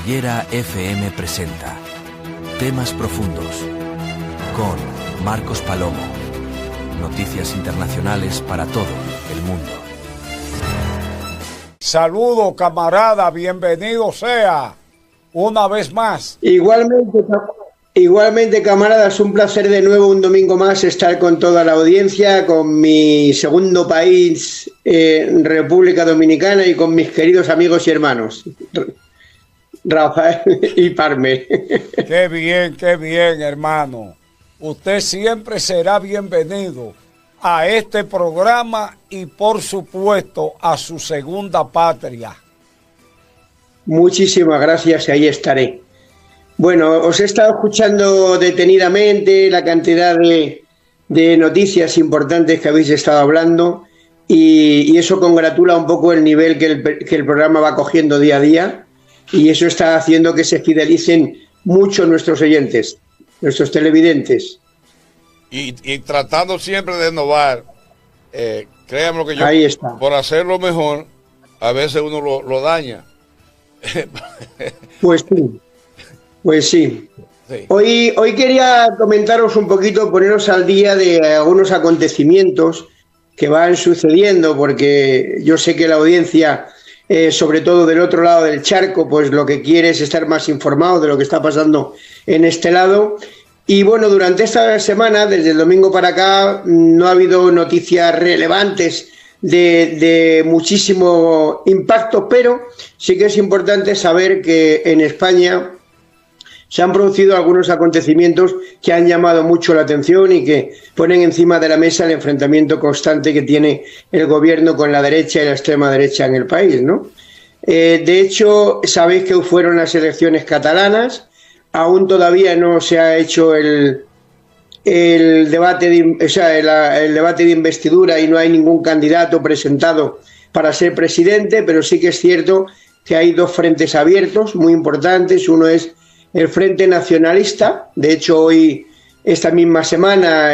Cordillera FM presenta Temas Profundos con Marcos Palomo. Noticias internacionales para todo el mundo. Saludos, camarada, bienvenido sea una vez más. Igualmente, camaradas, un placer de nuevo un domingo más estar con toda la audiencia, con mi segundo país, República Dominicana, y con mis queridos amigos y hermanos, Rafael y Parme. Qué bien, hermano. Usted siempre será bienvenido a este programa y, por supuesto, a su segunda patria. Muchísimas gracias, y ahí estaré. Bueno, os he estado escuchando detenidamente la cantidad de noticias importantes que habéis estado hablando, y eso congratula un poco el nivel que el programa va cogiendo día a día, y eso está haciendo que se fidelicen mucho nuestros oyentes, nuestros televidentes. Y tratando siempre de innovar, créanme que yo, ahí está, por hacerlo mejor, a veces uno lo daña. Pues sí. Sí. Hoy quería comentaros un poquito, poneros al día de algunos acontecimientos que van sucediendo, porque yo sé que la audiencia, sobre todo del otro lado del charco, pues lo que quiere es estar más informado de lo que está pasando en este lado. Y bueno, durante esta semana, desde el domingo para acá, no ha habido noticias relevantes de muchísimo impacto, pero sí que es importante saber que en España se han producido algunos acontecimientos que han llamado mucho la atención y que ponen encima de la mesa el enfrentamiento constante que tiene el gobierno con la derecha y la extrema derecha en el país, ¿no? De hecho, sabéis que fueron las elecciones catalanas. Aún todavía no se ha hecho el debate el debate de investidura, y no hay ningún candidato presentado para ser presidente, pero sí que es cierto que hay dos frentes abiertos muy importantes. Uno es el Frente Nacionalista. De hecho, hoy, esta misma semana,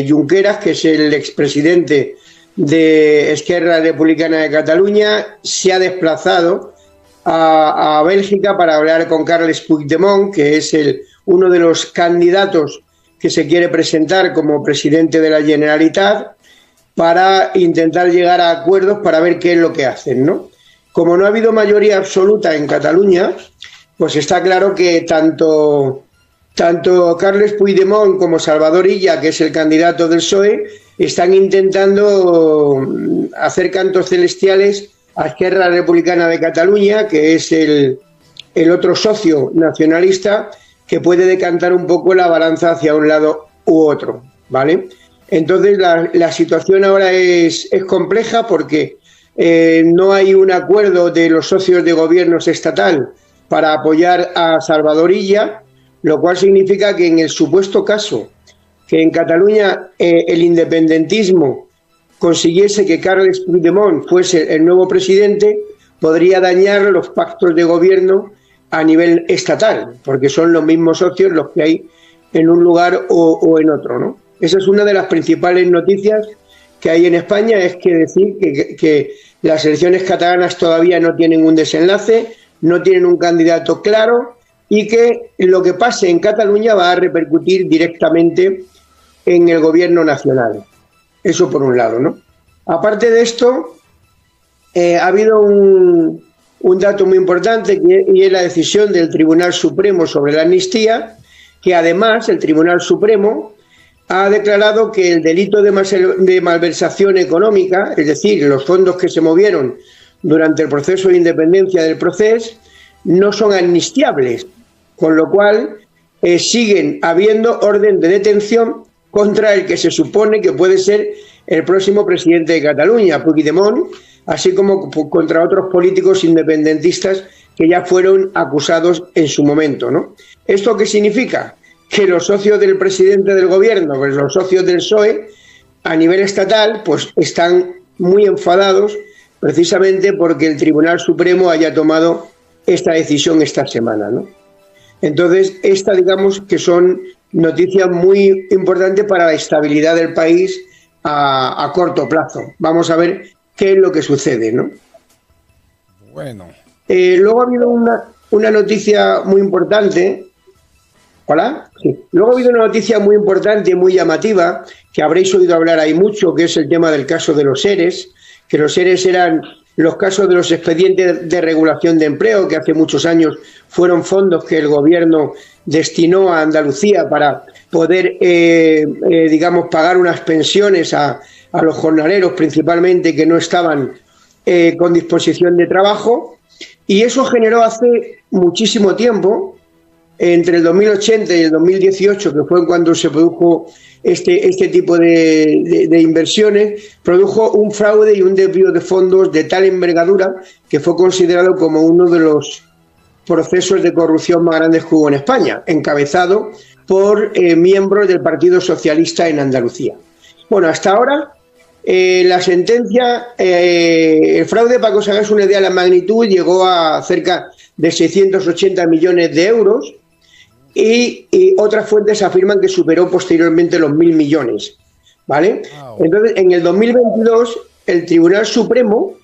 Junqueras, que es el expresidente de Esquerra Republicana de Cataluña, se ha desplazado a Bélgica para hablar con Carles Puigdemont, que es uno de los candidatos que se quiere presentar como presidente de la Generalitat, para intentar llegar a acuerdos para ver qué es lo que hacen, ¿no? Como no ha habido mayoría absoluta en Cataluña, pues está claro que tanto Carles Puigdemont como Salvador Illa, que es el candidato del PSOE, están intentando hacer cantos celestiales a Esquerra Republicana de Cataluña, que es el otro socio nacionalista, que puede decantar un poco la balanza hacia un lado u otro, ¿vale? Entonces la situación ahora es compleja, porque no hay un acuerdo de los socios de gobierno estatal para apoyar a Salvador Illa, lo cual significa que en el supuesto caso que en Cataluña el independentismo consiguiese que Carles Puigdemont fuese el nuevo presidente, podría dañar los pactos de gobierno a nivel estatal, porque son los mismos socios los que hay en un lugar o en otro, ¿no? Esa es una de las principales noticias que hay en España, es que decir que las elecciones catalanas todavía no tienen un desenlace, no tienen un candidato claro, y que lo que pase en Cataluña va a repercutir directamente en el gobierno nacional. Eso por un lado, ¿no? Aparte de esto, ha habido un dato muy importante, y es la decisión del Tribunal Supremo sobre la amnistía, que además el Tribunal Supremo ha declarado que el delito de malversación económica, es decir, los fondos que se movieron durante el proceso de independencia del proceso, no son amnistiables, con lo cual siguen habiendo orden de detención contra el que se supone que puede ser el próximo presidente de Cataluña, Puigdemont, así como contra otros políticos independentistas que ya fueron acusados en su momento, ¿no? ¿Esto qué significa? Que los socios del presidente del gobierno, pues los socios del PSOE, a nivel estatal, pues están muy enfadados, precisamente porque el Tribunal Supremo haya tomado esta decisión esta semana, ¿no? Entonces, digamos que son noticias muy importantes para la estabilidad del país a corto plazo. Vamos a ver qué es lo que sucede, ¿no? Bueno. Luego ha habido una noticia muy importante. ¿Hola? Sí. Luego ha habido una noticia muy importante, muy llamativa, que habréis oído hablar ahí mucho, que es el tema del caso de los ERES, que los ERES eran los casos de los expedientes de regulación de empleo, que hace muchos años fueron fondos que el gobierno destinó a Andalucía para poder, digamos, pagar unas pensiones a los jornaleros principalmente que no estaban con disposición de trabajo, y eso generó hace muchísimo tiempo, entre el 2080 y el 2018, que fue cuando se produjo este tipo de inversiones, produjo un fraude y un desvío de fondos de tal envergadura que fue considerado como uno de los procesos de corrupción más grandes que hubo en España, encabezado por miembros del Partido Socialista en Andalucía. Bueno, hasta ahora la sentencia, el fraude, para que os hagáis una idea de la magnitud, llegó a cerca de 680 millones de euros, y otras fuentes afirman que superó posteriormente los 1.000 millones, ¿vale? Wow. Entonces, en el 2022, el Tribunal Supremo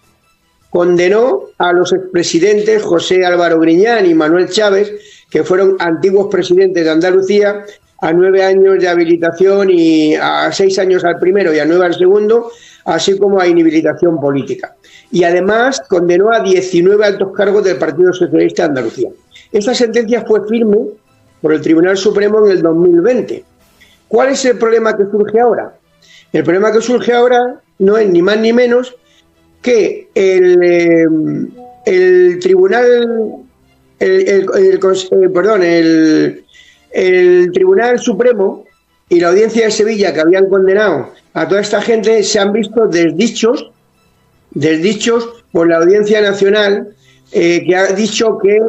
condenó a los expresidentes José Álvaro Griñán y Manuel Chávez, que fueron antiguos presidentes de Andalucía, a 9 años de habilitación y a 6 años al primero y a 9 al segundo, así como a inhabilitación política. Y además condenó a 19 altos cargos del Partido Socialista de Andalucía. Esta sentencia fue firme por el Tribunal Supremo en el 2020. ¿Cuál es el problema que surge ahora? El problema que surge ahora no es ni más ni menos que el Tribunal Supremo y la Audiencia de Sevilla, que habían condenado a toda esta gente, se han visto desdichos por la Audiencia Nacional, que ha dicho que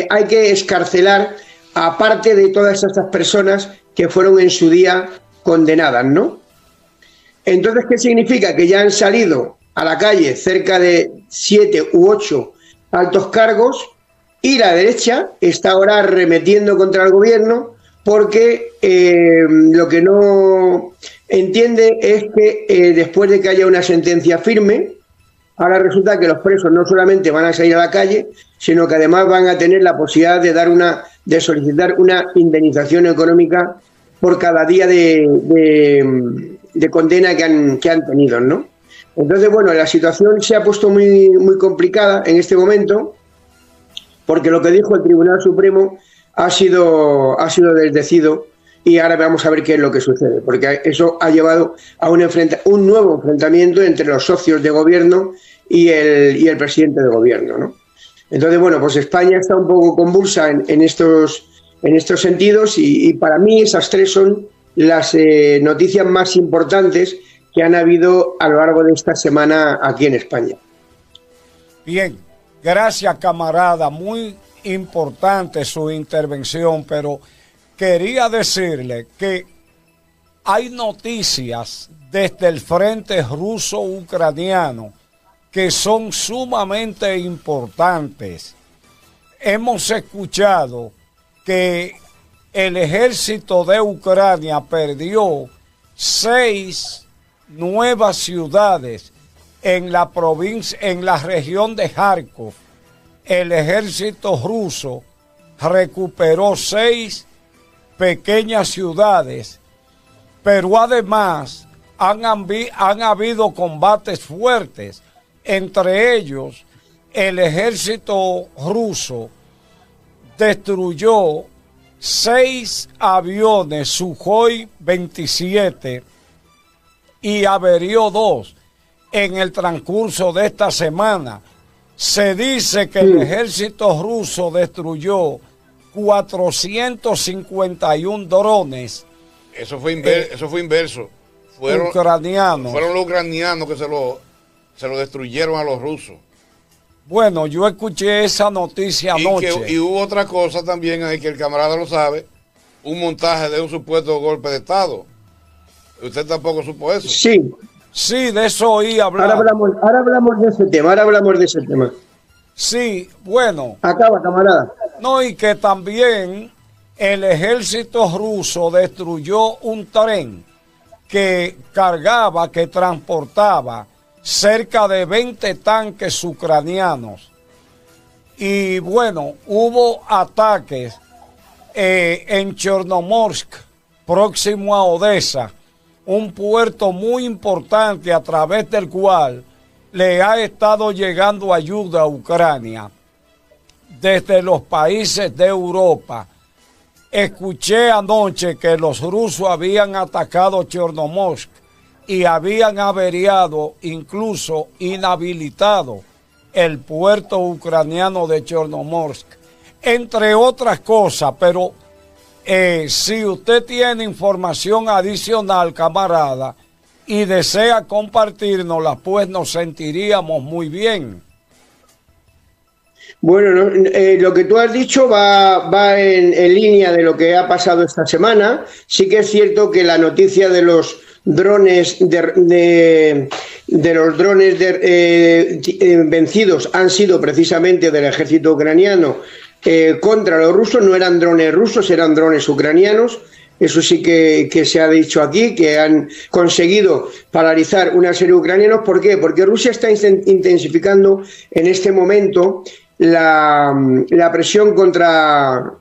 hay que excarcelar aparte de todas estas personas que fueron en su día condenadas, ¿no? Entonces, ¿qué significa? Que ya han salido a la calle cerca de 7 u 8 altos cargos, y la derecha está ahora arremetiendo contra el gobierno porque lo que no entiende es que después de que haya una sentencia firme, ahora resulta que los presos no solamente van a salir a la calle, sino que además van a tener la posibilidad de solicitar una indemnización económica por cada día de condena que han tenido, ¿no? Entonces, bueno, la situación se ha puesto muy, muy complicada en este momento, porque lo que dijo el Tribunal Supremo ha sido desdecido, y ahora vamos a ver qué es lo que sucede, porque eso ha llevado a un nuevo enfrentamiento entre los socios de gobierno y el presidente de gobierno, ¿no? Entonces, bueno, pues España está un poco convulsa en estos sentidos, y para mí esas tres son las noticias más importantes que han habido a lo largo de esta semana aquí en España. Bien, gracias, camarada, muy importante su intervención, pero quería decirle que hay noticias desde el frente ruso-ucraniano que son sumamente importantes. Hemos escuchado que el ejército de Ucrania perdió 6 nuevas ciudades en la provincia, en la región de Kharkov. El ejército ruso recuperó 6 pequeñas ciudades, pero además han habido combates fuertes. Entre ellos, el ejército ruso destruyó 6 aviones Sukhoi 27 y averió 2 en el transcurso de esta semana. Se dice que el ejército ruso destruyó 451 drones. Eso fue inverso. Fueron ucranianos. Fueron los ucranianos que se lo destruyeron a los rusos. Bueno, yo escuché esa noticia anoche. Y hubo otra cosa también ahí que el camarada lo sabe, un montaje de un supuesto golpe de Estado. ¿Usted tampoco supo eso? Sí. Sí, de eso oí hablar. Ahora hablamos de ese tema, Sí, bueno. Acaba, camarada. No, y que también el ejército ruso destruyó un tren que transportaba cerca de 20 tanques ucranianos. Y bueno, hubo ataques en Chornomorsk, próximo a Odessa, un puerto muy importante a través del cual le ha estado llegando ayuda a Ucrania desde los países de Europa. Escuché anoche que los rusos habían atacado Chornomorsk y habían averiado, incluso inhabilitado, el puerto ucraniano de Chornomorsk, entre otras cosas. Pero si usted tiene información adicional, camarada, y desea compartirnosla, pues nos sentiríamos muy bien. Bueno, lo que tú has dicho va en línea de lo que ha pasado esta semana. Sí que es cierto que la noticia de los drones vencidos han sido precisamente del ejército ucraniano contra los rusos. No eran drones rusos, eran drones ucranianos. Eso sí que se ha dicho aquí, que han conseguido paralizar una serie de ucranianos. ¿Por qué? Porque Rusia está intensificando en este momento la presión contra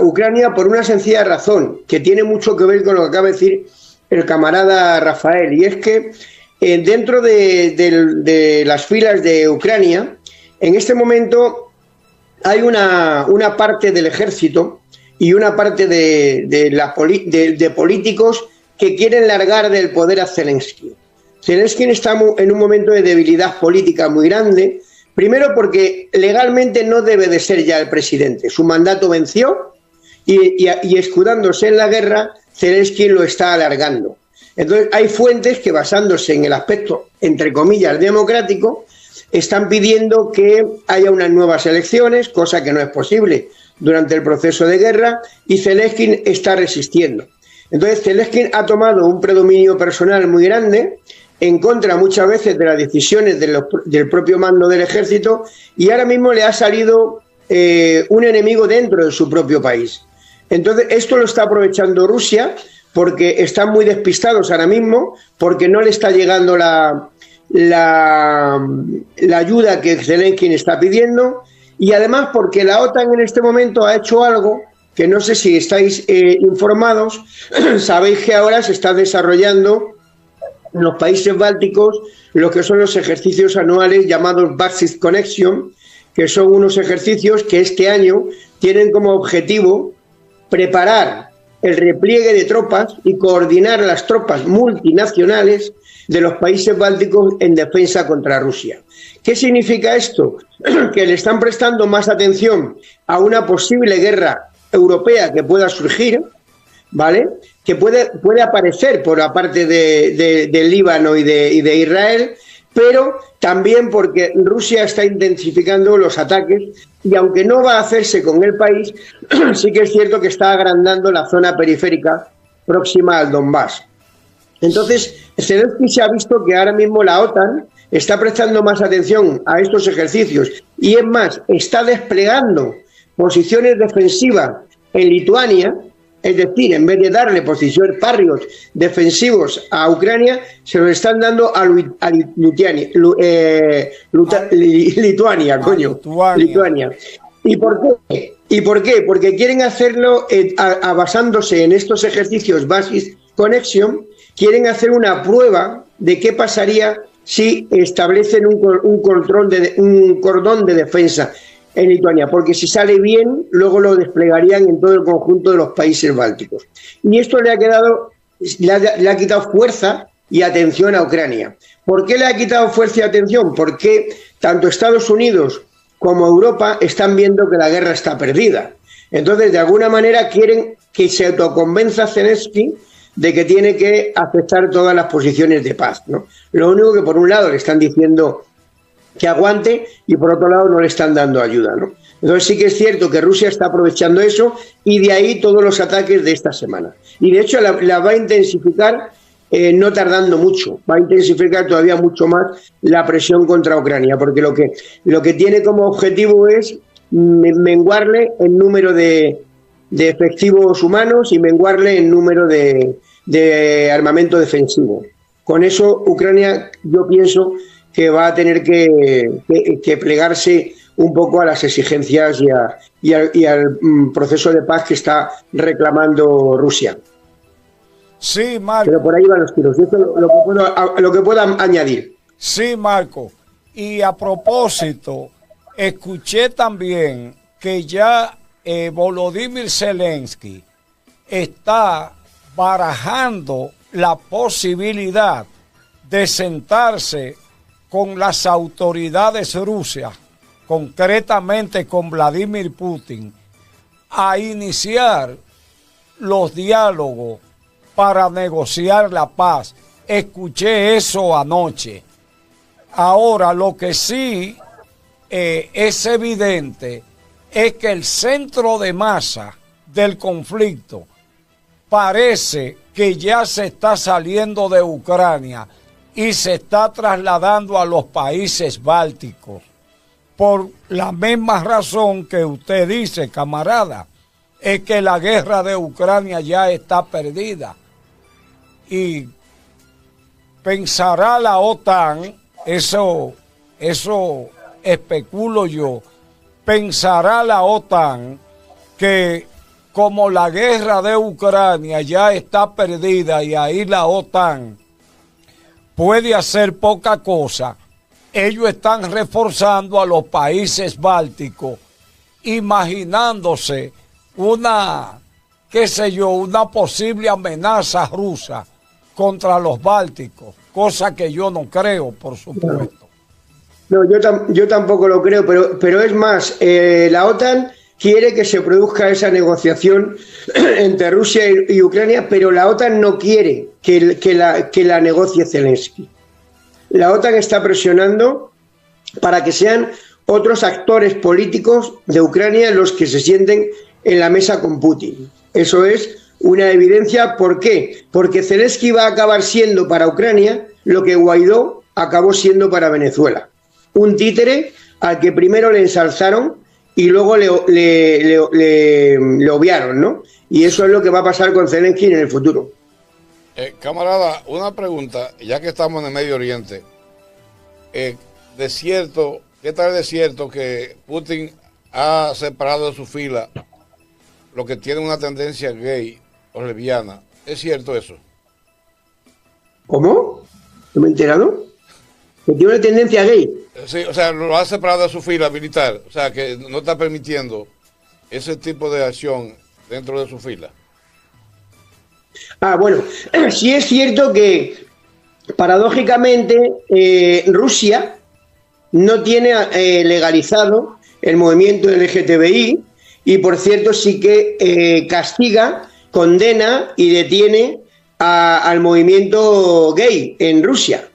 Ucrania por una sencilla razón, que tiene mucho que ver con lo que acaba de decir el camarada Rafael, y es que dentro de las filas de Ucrania, en este momento hay una parte del ejército y una parte de políticos que quieren largar del poder a Zelensky. Zelensky está en un momento de debilidad política muy grande. Primero porque legalmente no debe de ser ya el presidente. Su mandato venció y escudándose en la guerra, Zelensky lo está alargando. Entonces hay fuentes que, basándose en el aspecto, entre comillas, democrático, están pidiendo que haya unas nuevas elecciones, cosa que no es posible durante el proceso de guerra, y Zelensky está resistiendo. Entonces Zelensky ha tomado un predominio personal muy grande, en contra muchas veces de las decisiones del propio mando del ejército, y ahora mismo le ha salido un enemigo dentro de su propio país. Entonces esto lo está aprovechando Rusia, porque están muy despistados ahora mismo, porque no le está llegando la ayuda que Zelensky está pidiendo, y además porque la OTAN en este momento ha hecho algo que no sé si estáis informados. Sabéis que ahora se está desarrollando en los países bálticos lo que son los ejercicios anuales llamados Basic Connection, que son unos ejercicios que este año tienen como objetivo preparar el repliegue de tropas y coordinar las tropas multinacionales de los países bálticos en defensa contra Rusia. ¿Qué significa esto? Que le están prestando más atención a una posible guerra europea que pueda surgir, ¿vale? Que puede aparecer por la parte del Líbano y de Israel, pero también porque Rusia está intensificando los ataques, y aunque no va a hacerse con el país, sí que es cierto que está agrandando la zona periférica próxima al Donbass. Entonces, Zelensky se ha visto que ahora mismo la OTAN está prestando más atención a estos ejercicios, y es más, está desplegando posiciones defensivas en Lituania. Es decir, en vez de darle posiciones Patriot defensivos a Ucrania, se lo están dando a Lituania, coño. Lituania. ¿Y por qué? Porque quieren hacerlo basándose en estos ejercicios Basic Connection, quieren hacer una prueba de qué pasaría si establecen un cordón de defensa en Lituania, porque si sale bien, luego lo desplegarían en todo el conjunto de los países bálticos. Y esto le ha quitado fuerza y atención a Ucrania. ¿Por qué le ha quitado fuerza y atención? Porque tanto Estados Unidos como Europa están viendo que la guerra está perdida. Entonces, de alguna manera, quieren que se autoconvenza a Zelensky de que tiene que aceptar todas las posiciones de paz, ¿no? Lo único que, por un lado, le están diciendo que aguante, y por otro lado no le están dando ayuda, ¿no? Entonces sí que es cierto que Rusia está aprovechando eso, y de ahí todos los ataques de esta semana. Y de hecho la va a intensificar no tardando mucho, va a intensificar todavía mucho más la presión contra Ucrania, porque lo que tiene como objetivo es menguarle el número de efectivos humanos y menguarle el número de armamento defensivo. Con eso Ucrania, yo pienso que va a tener que plegarse un poco a las exigencias y al proceso de paz que está reclamando Rusia. Sí, Marco. Pero por ahí van los tiros. Esto es lo que pueda añadir. Sí, Marco. Y a propósito, escuché también que ya Volodymyr Zelensky está barajando la posibilidad de sentarse con las autoridades rusas, concretamente con Vladimir Putin, a iniciar los diálogos para negociar la paz. Escuché eso anoche. Ahora, lo que sí es evidente es que el centro de masa del conflicto parece que ya se está saliendo de Ucrania y se está trasladando a los países bálticos. Por la misma razón que usted dice, camarada, es que la guerra de Ucrania ya está perdida. Y pensará la OTAN, eso especulo yo, pensará la OTAN que como la guerra de Ucrania ya está perdida y ahí la OTAN puede hacer poca cosa, ellos están reforzando a los países bálticos, imaginándose una posible amenaza rusa contra los bálticos, cosa que yo no creo, por supuesto. No, yo tampoco lo creo, pero es más, la OTAN quiere que se produzca esa negociación entre Rusia y Ucrania, pero la OTAN no quiere que la negocie Zelensky. La OTAN está presionando para que sean otros actores políticos de Ucrania los que se sienten en la mesa con Putin. Eso es una evidencia. ¿Por qué? Porque Zelensky va a acabar siendo para Ucrania lo que Guaidó acabó siendo para Venezuela. Un títere al que primero le ensalzaron y luego le obviaron, ¿no? Y eso es lo que va a pasar con Zelensky en el futuro. Camarada, una pregunta, ya que estamos en el Medio Oriente. ¿Qué tal de cierto que Putin ha separado de su fila lo que tiene una tendencia gay o lesbiana? ¿Es cierto eso? ¿Cómo? ¿No me he enterado? ¿Que tiene una tendencia gay? Sí, o sea, lo ha separado de su fila militar, o sea, que no está permitiendo ese tipo de acción dentro de su fila. Bueno, sí es cierto que paradójicamente Rusia no tiene legalizado el movimiento LGTBI y por cierto sí que castiga, condena y detiene al movimiento gay en Rusia,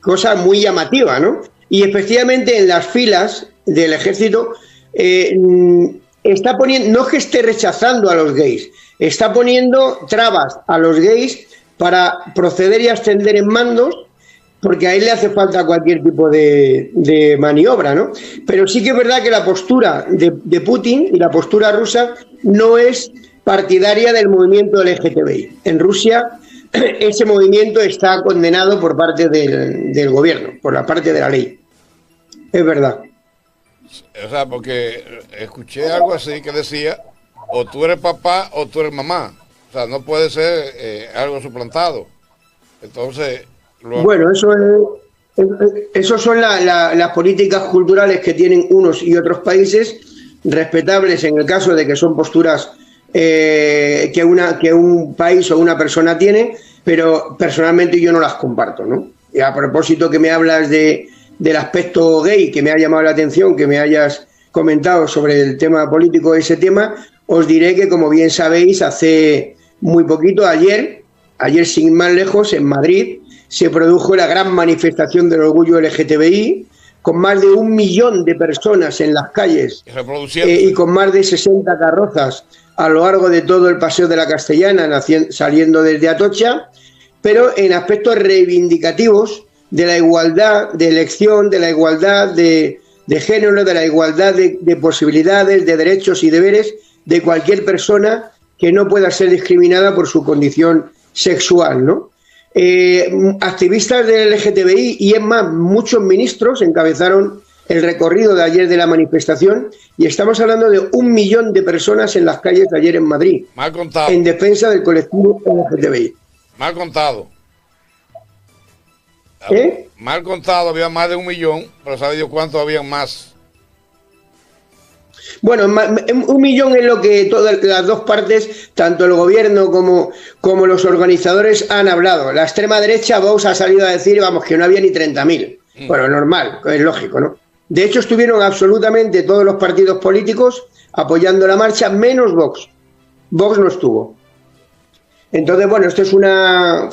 cosa muy llamativa, ¿no? Y especialmente en las filas del ejército está poniendo, no es que esté rechazando a los gays, está poniendo trabas a los gays para proceder y ascender en mandos, porque a él le hace falta cualquier tipo de maniobra, ¿no? Pero sí que es verdad que la postura de Putin y la postura rusa no es partidaria del movimiento LGTBI. En Rusia ese movimiento está condenado por parte del gobierno, por la parte de la ley. Es verdad. O sea, porque escuché algo así que decía, o tú eres papá o tú eres mamá. O sea, no puede ser algo suplantado. Entonces... Bueno, eso son las políticas culturales que tienen unos y otros países, respetables en el caso de que son posturas que un país o una persona tiene, pero personalmente yo no las comparto, ¿no? Y a propósito que me hablas del aspecto gay, que me ha llamado la atención, que me hayas comentado sobre el tema político de ese tema, os diré que, como bien sabéis, hace muy poquito, ayer sin más lejos, en Madrid, se produjo la gran manifestación del orgullo LGTBI, con más de 1 millón de personas en las calles y con más de 60 carrozas a lo largo de todo el Paseo de la Castellana, saliendo desde Atocha, pero en aspectos reivindicativos de la igualdad de elección, de la igualdad de género, de la igualdad de posibilidades, de derechos y deberes de cualquier persona que no pueda ser discriminada por su condición sexual, ¿no? activistas del LGTBI y es más, muchos ministros encabezaron el recorrido de ayer de la manifestación y estamos hablando de 1 millón de personas en las calles de ayer en Madrid, Mal contado. en defensa del colectivo LGTBI. Mal contado. ¿Eh? Mal contado, había más de 1 millón, pero ¿sabe Dios cuánto había más? Bueno, 1 millón es lo que todas las dos partes, tanto el gobierno como los organizadores han hablado. La extrema derecha, Vox, ha salido a decir, vamos, que no había ni 30.000. Bueno, normal, es lógico, ¿no? De hecho, estuvieron absolutamente todos los partidos políticos apoyando la marcha, menos Vox. Vox no estuvo. Entonces, bueno, esto es una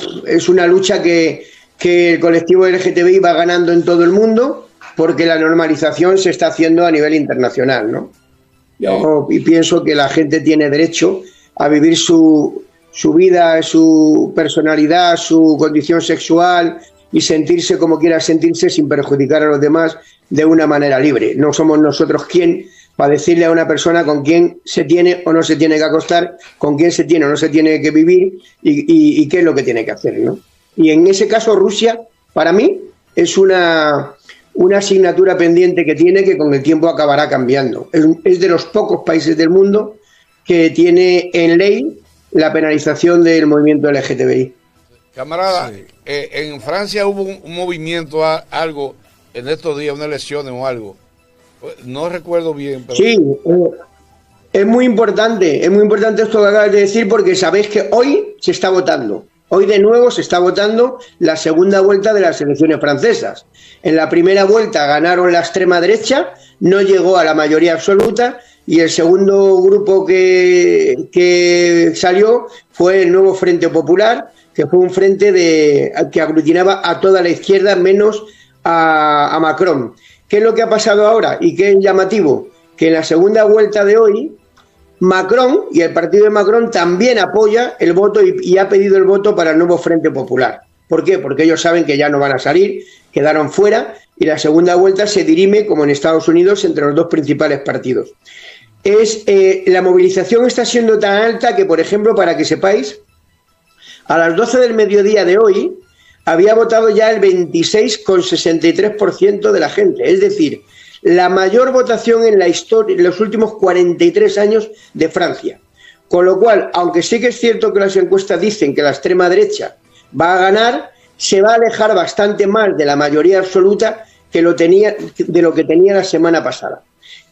lucha que el colectivo LGTBI va ganando en todo el mundo porque la normalización se está haciendo a nivel internacional, ¿no? Y pienso que la gente tiene derecho a vivir su vida, su personalidad, su condición sexual y sentirse como quiera sentirse sin perjudicar a los demás de una manera libre. No somos nosotros quien para decirle a una persona con quién se tiene o no se tiene que acostar, con quién se tiene o no se tiene que vivir y qué es lo que tiene que hacer, ¿no? Y en ese caso Rusia, para mí, es una asignatura pendiente que tiene que con el tiempo acabará cambiando. Es de los pocos países del mundo que tiene en ley la penalización del movimiento LGTBI. Camarada, sí. En Francia hubo un movimiento, algo, en estos días, unas elecciones o algo. No recuerdo bien. Pero... Sí, es muy importante esto que acabas de decir porque sabéis que hoy se está votando. Hoy de nuevo se está votando la segunda vuelta de las elecciones francesas. En la primera vuelta ganaron la extrema derecha, no llegó a la mayoría absoluta y el segundo grupo que salió fue el Nuevo Frente Popular, que fue un frente que aglutinaba a toda la izquierda menos a Macron. ¿Qué es lo que ha pasado ahora? Y qué es llamativo, que en la segunda vuelta de hoy Macron y el partido de Macron también apoya el voto y ha pedido el voto para el Nuevo Frente Popular. ¿Por qué? Porque ellos saben que ya no van a salir, quedaron fuera y la segunda vuelta se dirime, como en Estados Unidos, entre los dos principales partidos. La movilización está siendo tan alta que, por ejemplo, para que sepáis, a las 12 del mediodía de hoy había votado ya el 26,63% de la gente. Es decir, la mayor votación en la historia, en los últimos 43 años de Francia. Con lo cual, aunque sí que es cierto que las encuestas dicen que la extrema derecha va a ganar, se va a alejar bastante más de la mayoría absoluta de lo que tenía la semana pasada.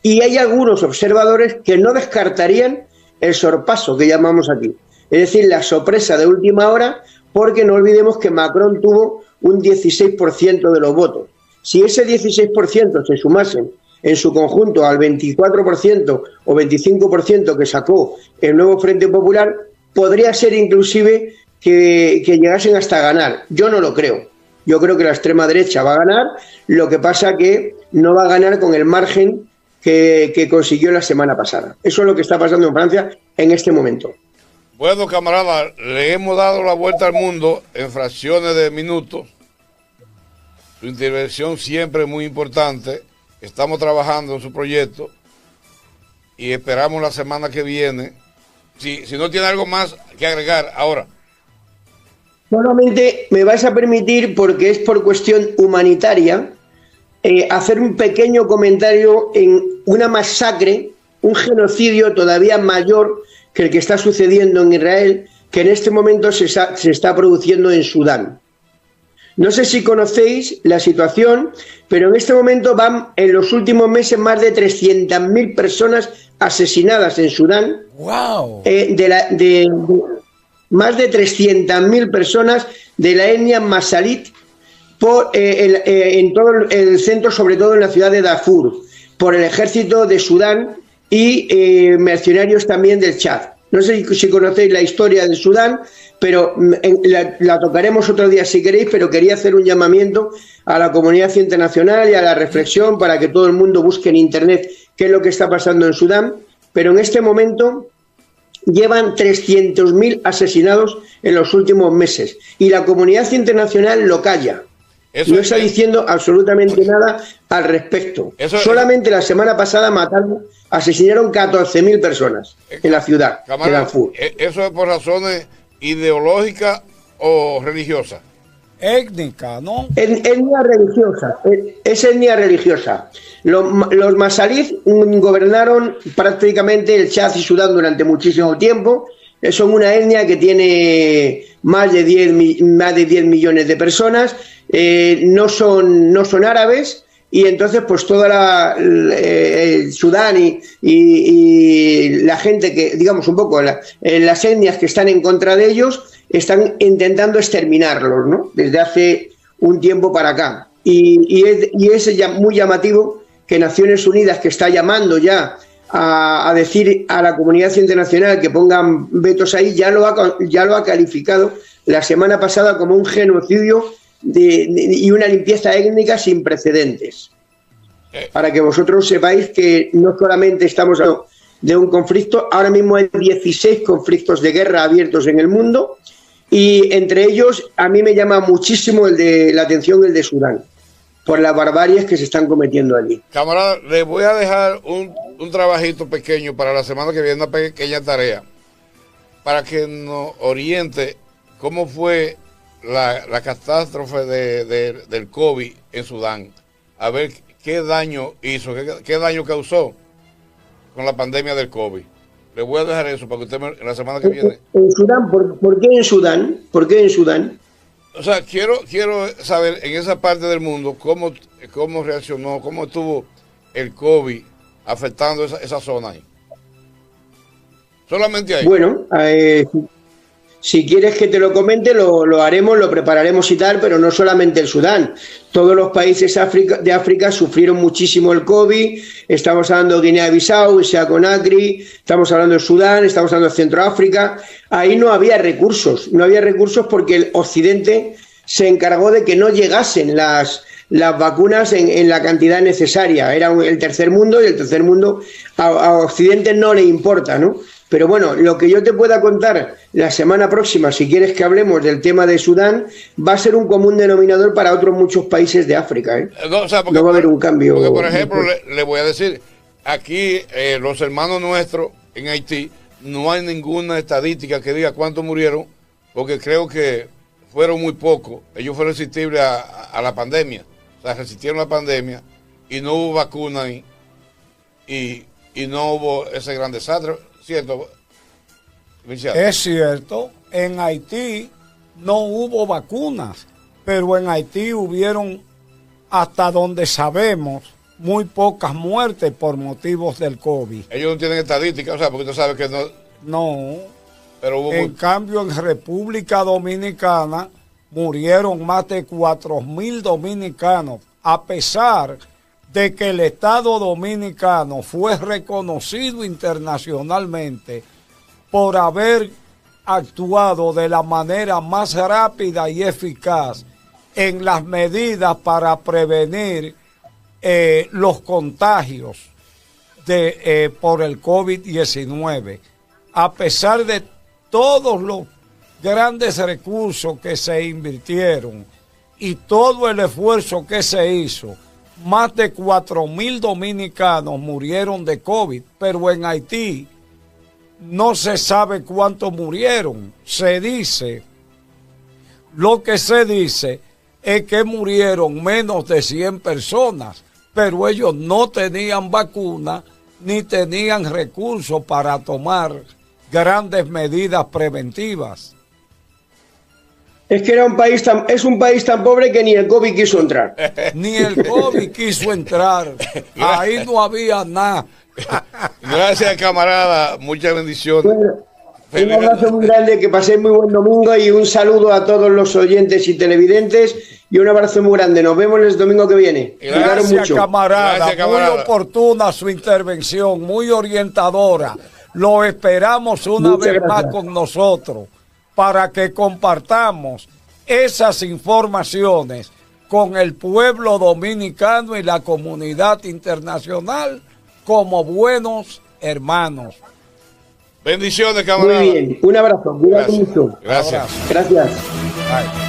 Y hay algunos observadores que no descartarían el sorpaso que llamamos aquí. Es decir, la sorpresa de última hora, porque no olvidemos que Macron tuvo un 16% de los votos. Si ese 16% se sumasen en su conjunto al 24% o 25% que sacó el Nuevo Frente Popular, podría ser inclusive que llegasen hasta ganar. Yo no lo creo. Yo creo que la extrema derecha va a ganar, lo que pasa que no va a ganar con el margen que consiguió la semana pasada. Eso es lo que está pasando en Francia en este momento. Bueno, camarada, le hemos dado la vuelta al mundo en fracciones de minutos. Su intervención siempre es muy importante. Estamos trabajando en su proyecto y esperamos la semana que viene. Si no tiene algo más que agregar ahora. Solamente me vais a permitir, porque es por cuestión humanitaria, hacer un pequeño comentario en una masacre, un genocidio todavía mayor que el que está sucediendo en Israel, que en este momento se está produciendo en Sudán. No sé si conocéis la situación, pero en este momento van en los últimos meses más de 300.000 personas asesinadas en Sudán. ¡Wow! Más de 300.000 personas de la etnia masalit en todo el centro, sobre todo en la ciudad de Darfur, por el ejército de Sudán y mercenarios también del Chad. No sé si conocéis la historia de Sudán, pero la tocaremos otro día si queréis, pero quería hacer un llamamiento a la comunidad internacional y a la reflexión para que todo el mundo busque en Internet qué es lo que está pasando en Sudán, pero en este momento llevan 300.000 asesinados en los últimos meses y la comunidad internacional lo calla. No está diciendo absolutamente nada al respecto. Solamente la semana pasada asesinaron 14.000 personas en la ciudad de Darfur. Eso es por razones ideológicas o religiosa? Étnica, ¿no? Etnia religiosa, es etnia religiosa. Los masalíes gobernaron prácticamente el Chad y Sudán durante muchísimo tiempo. Son una etnia que tiene más de 10 millones de personas. No son árabes. Y entonces, pues toda Sudán y la gente que, digamos, un poco las etnias que están en contra de ellos, están intentando exterminarlos, ¿no? Desde hace un tiempo para acá. Y es ya muy llamativo que Naciones Unidas, que está llamando ya a decir a la comunidad internacional que pongan vetos ahí, ya lo ha calificado la semana pasada como un genocidio y una limpieza étnica sin precedentes. Para que vosotros sepáis que no solamente estamos hablando de un conflicto, ahora mismo hay 16 conflictos de guerra abiertos en el mundo, y entre ellos a mí me llama muchísimo la atención el de Sudán, por las barbaries que se están cometiendo allí. Camarada, les voy a dejar un trabajito pequeño para la semana que viene, una pequeña tarea, para que nos oriente cómo fue la catástrofe del COVID en Sudán, a ver qué daño hizo, qué daño causó con la pandemia del COVID. Le voy a dejar eso para que usted la semana que viene. ¿En Sudán? ¿Por qué en Sudán? ¿Por qué en Sudán? O sea, quiero saber en esa parte del mundo cómo reaccionó, cómo estuvo el COVID afectando esa zona ahí. Solamente ahí. Bueno, si quieres que te lo comente, lo haremos, lo prepararemos y tal, pero no solamente el Sudán. Todos los países de África sufrieron muchísimo el COVID. Estamos hablando de Guinea-Bissau, Isea Conakry, estamos hablando de Sudán, estamos hablando de Centroáfrica. Ahí no había recursos porque el Occidente se encargó de que no llegasen las vacunas en la cantidad necesaria. Era el tercer mundo, y el tercer mundo a Occidente no le importa, ¿no? Pero bueno, lo que yo te pueda contar la semana próxima, si quieres que hablemos del tema de Sudán, va a ser un común denominador para otros muchos países de África, ¿eh? No, o sea, no va a haber un cambio. Porque, por ejemplo, le voy a decir, aquí los hermanos nuestros en Haití, no hay ninguna estadística que diga cuántos murieron, porque creo que fueron muy pocos. Ellos fueron resistibles a la pandemia. O sea, resistieron la pandemia y no hubo vacuna ahí, y no hubo ese gran desastre. ¿Cierto? Es cierto, en Haití no hubo vacunas, pero en Haití hubieron, hasta donde sabemos, muy pocas muertes por motivos del COVID. Ellos no tienen estadísticas, o sea, porque tú sabes que no. No, pero hubo en cambio en República Dominicana murieron más de 4,000 dominicanos, a pesar de que el Estado Dominicano fue reconocido internacionalmente por haber actuado de la manera más rápida y eficaz en las medidas para prevenir los contagios por el COVID-19. A pesar de todos los grandes recursos que se invirtieron y todo el esfuerzo que se hizo, más de 4,000 dominicanos murieron de COVID, pero en Haití no se sabe cuántos murieron. Lo que se dice es que murieron menos de 100 personas, pero ellos no tenían vacuna ni tenían recursos para tomar grandes medidas preventivas. Es que es un país tan pobre que ni el COVID quiso entrar. Ni el COVID quiso entrar. Ahí no había nada. Gracias, camarada. Muchas bendiciones. Bueno, un abrazo muy grande, que paséis muy buen domingo, y un saludo a todos los oyentes y televidentes, y un abrazo muy grande. Nos vemos el domingo que viene. Gracias, camarada. Gracias, camarada. Muy oportuna su intervención, muy orientadora. Lo esperamos una vez más con nosotros, para que compartamos esas informaciones con el pueblo dominicano y la comunidad internacional como buenos hermanos. Bendiciones, camarada. Muy bien, un abrazo. Cuídate mucho. Gracias. Gracias. Bye.